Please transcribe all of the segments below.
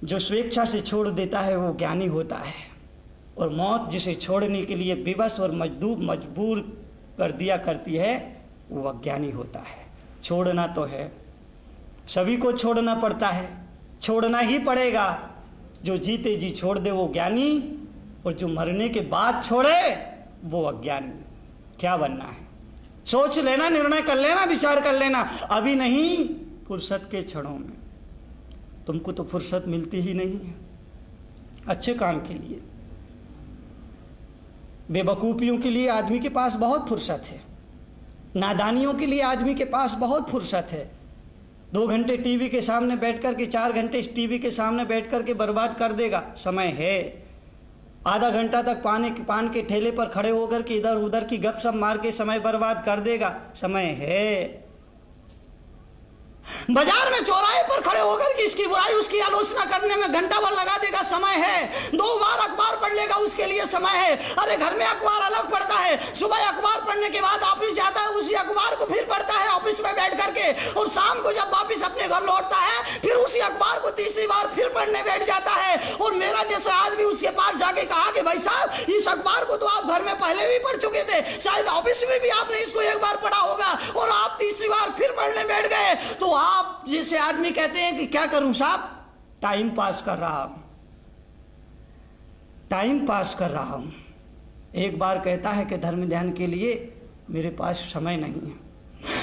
जो स्वेच्छा से छोड़ देता है वो ज्ञानी होता है, और मौत जिसे छोड़ने के लिए विवश और मजबूर कर दिया करती है वो अज्ञानी होता है। छोड़ना तो है, सभी को छोड़ना पड़ता है, छोड़ना ही पड़ेगा। जो जीते जी छोड़ दे वो ज्ञानी, और जो मरने के बाद छोड़े वो अज्ञानी। क्या बनना है सोच लेना, निर्णय कर लेना, विचार कर लेना। अभी नहीं, फुर्सत के क्षणों में। तुमको तो फुर्सत मिलती ही नहीं है अच्छे काम के लिए। बेवकूफ़ियों के लिए आदमी के पास बहुत फुर्सत है, नादानियों के लिए आदमी के पास बहुत फुर्सत है। 2 घंटे टीवी के सामने बैठ कर के, 4 घंटे टीवी के सामने बैठ कर के बर्बाद कर देगा, समय है। आधा घंटा तक पान के ठेले पर खड़े होकर के इधर उधर की गपशप मार के समय बर्बाद कर देगा, समय है। बाजार में चौराहे पर खड़े होकर के इसकी बुराई उसकी आलोचना करने में घंटा भर लगा देगा, समय है। 2 बार अखबार पढ़ लेगा, उसके लिए समय है। अरे घर में अखबार अलग पढ़ता है, सुबह अखबार पढ़ने के बाद ऑफिस जाता है, उसी अखबार को फिर पढ़ता है ऑफिस में बैठ करके, और शाम को जब वापिस अपने घर लौटता है फिर उसी अखबार को तीसरी बार फिर पढ़ने बैठ जाता है। और मेरा जैसा आदमी उसके पास जाके कहा कि भाई साहब इस अखबार को तो आप घर में पहले भी पढ़ चुके थे, शायद ऑफिस में भी आपने इसको एक बार पढ़ा होगा, और आप तीसरी बार फिर पढ़ने बैठ गए। तो आप जिसे आदमी कहते हैं कि क्या करूं साहब, टाइम पास कर रहा हूं, टाइम पास कर रहा हूं। एक बार कहता है कि धर्म ध्यान के लिए मेरे पास समय नहीं है।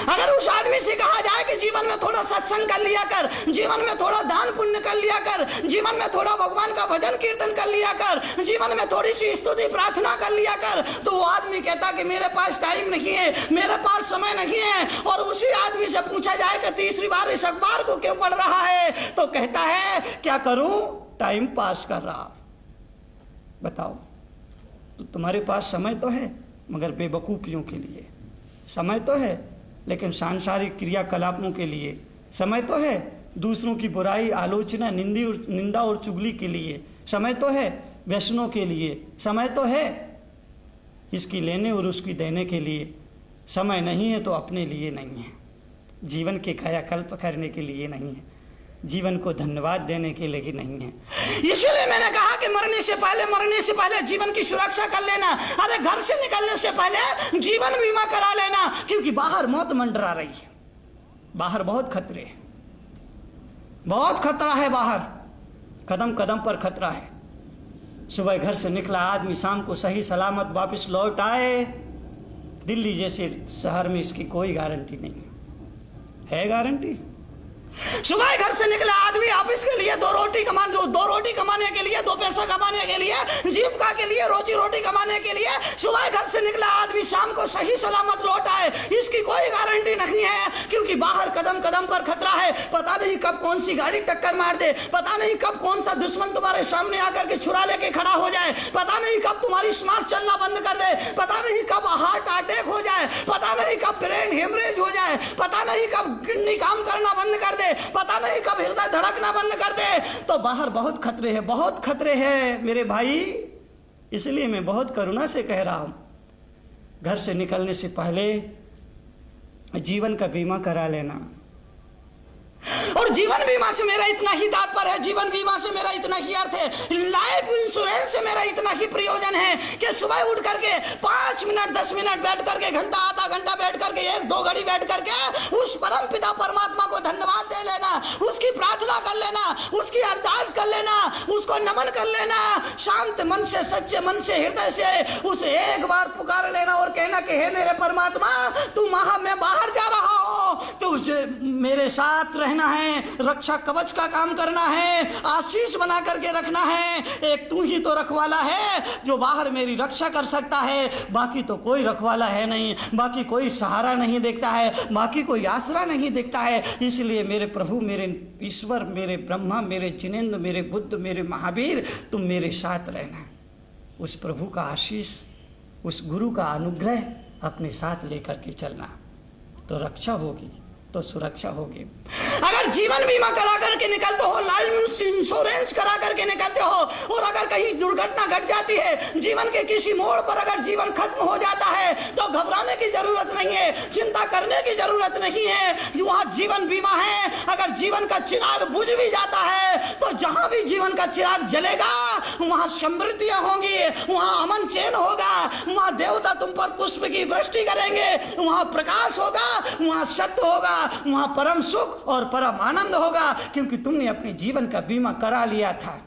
अगर उस आदमी से कहा जाए कि जीवन में थोड़ा सत्संग कर लिया कर, जीवन में थोड़ा दान पुण्य कर लिया कर, जीवन में थोड़ा भगवान का भजन कीर्तन कर लिया कर, जीवन में थोड़ी सी स्तुति प्रार्थना कर लिया कर, तो वो आदमी कहता कि मेरे पास टाइम नहीं है, मेरे पास समय नहीं है। और उसी आदमी से पूछा जाए कि तीसरी बार इस अखबार को क्यों पढ़ रहा है, तो कहता है क्या करूं, टाइम पास कर रहा। बताओ, तो तुम्हारे पास समय तो है मगर बेवकूफियों के लिए, समय तो है लेकिन सांसारिक क्रियाकलापों के लिए समय तो है, दूसरों की बुराई आलोचना निंदा और चुगली के लिए समय तो है, व्यसनों के लिए समय तो है, इसकी लेने और उसकी देने के लिए समय नहीं है, तो अपने लिए नहीं है, जीवन के कायाकल्प करने के लिए नहीं है, जीवन को धन्यवाद देने के लिए नहीं है। इसलिए मैंने कहा कि मरने से पहले जीवन की सुरक्षा कर लेना। अरे घर से निकलने से पहले जीवन बीमा करा लेना, क्योंकि बाहर मौत मंडरा रही है, बाहर बहुत खतरे हैं, बहुत खतरा है बाहर, कदम कदम पर खतरा है। सुबह घर से निकला आदमी शाम को सही सलामत वापस लौट आए, दिल्ली जैसे शहर में इसकी कोई गारंटी नहीं है गारंटी? सुबह घर से निकला आदमी ऑफिस के लिए 2 रोटी कमाने के लिए, 2 पैसा कमाने के लिए, जीविका के लिए, रोजी रोटी कमाने के लिए सुबह घर से निकला आदमी शाम को सही सलामत लौट आए, इसकी कोई गारंटी नहीं है, क्योंकि बाहर कदम कदम पर खतरा है। पता नहीं कब कौन सी गाड़ी टक्कर मार दे, पता नहीं कब कौन सा दुश्मन तुम्हारे सामने आकर के छुरा लेके खड़ा हो जाए, पता नहीं कब तुम्हारी सांस चलना बंद कर दे, पता नहीं कब हार्ट अटैक हो जाए, पता नहीं कब ब्रेन हेमरेज हो जाए, पता नहीं कब किडनी काम करना बंद कर दे, पता नहीं कब हृदय धड़कना बंद कर दे। तो बाहर बहुत खतरे हैं, बहुत खतरे हैं मेरे भाई। इसलिए मैं बहुत करुणा से कह रहा हूं, घर से निकलने से पहले जीवन का बीमा करा लेना। और जीवन बीमा से मेरा इतना ही तात्पर्य है, जीवन बीमा से मेरा इतना ही अर्थ है, लाइफ इंश्योरेंस से मेरा इतना ही प्रयोजन है कि सुबह उठ करके 5 मिनट 10 मिनट बैठ करके, घंटा आधा घंटा बैठ करके, 1-2 घड़ी बैठ करके उस परम पिता परमात्मा को धन्यवाद दे लेना, उसकी प्रार्थना कर लेना, उसकी अरदास कर लेना, उसको नमन कर लेना, शांत मन से, सच्चे मन से, हृदय से उसे एक बार पुकार लेना और कहना कि हे मेरे परमात्मा, तू मैं बाहर जा रहा हूं, तुझे मेरे साथ रहना है, रक्षा कवच का काम करना है, आशीष बना करके रखना है। एक तू ही तो रखवाला है जो बाहर मेरी रक्षा कर सकता है, बाकी तो कोई रखवाला है नहीं, बाकी कोई सहारा नहीं देखता है, बाकी कोई आसरा नहीं देखता है। इसलिए मेरे प्रभु, मेरे ईश्वर, मेरे ब्रह्मा, मेरे जिनेंद्र, मेरे बुद्ध, मेरे महावीर, तुम मेरे साथ रहना। उस प्रभु का आशीष, उस गुरु का अनुग्रह अपने साथ लेकर के चलना, तो रक्षा होगी, तो सुरक्षा होगी। अगर जीवन बीमा करा करके निकलते हो, लाइफ इंश्योरेंस करा करके निकलते हो, और अगर कहीं दुर्घटना घट जाती है, जीवन के किसी मोड़ पर अगर जीवन खत्म हो जाता है, तो घबराने की जरूरत नहीं है, चिंता करने की जरूरत नहीं है, वहां जीवन बीमा है। अगर जीवन का चिराग बुझ भी जाता है, तो जहां भी जीवन जीवन का चिराग जलेगा, वहां समृद्धियां होंगी, वहां अमन चैन होगा, वहां देवता तुम पर पुष्प की वृष्टि करेंगे, वहां प्रकाश होगा, वहां सत्य होगा, वहां परम सुख और परम आनंद होगा, क्योंकि तुमने अपने जीवन का बीमा करा लिया था।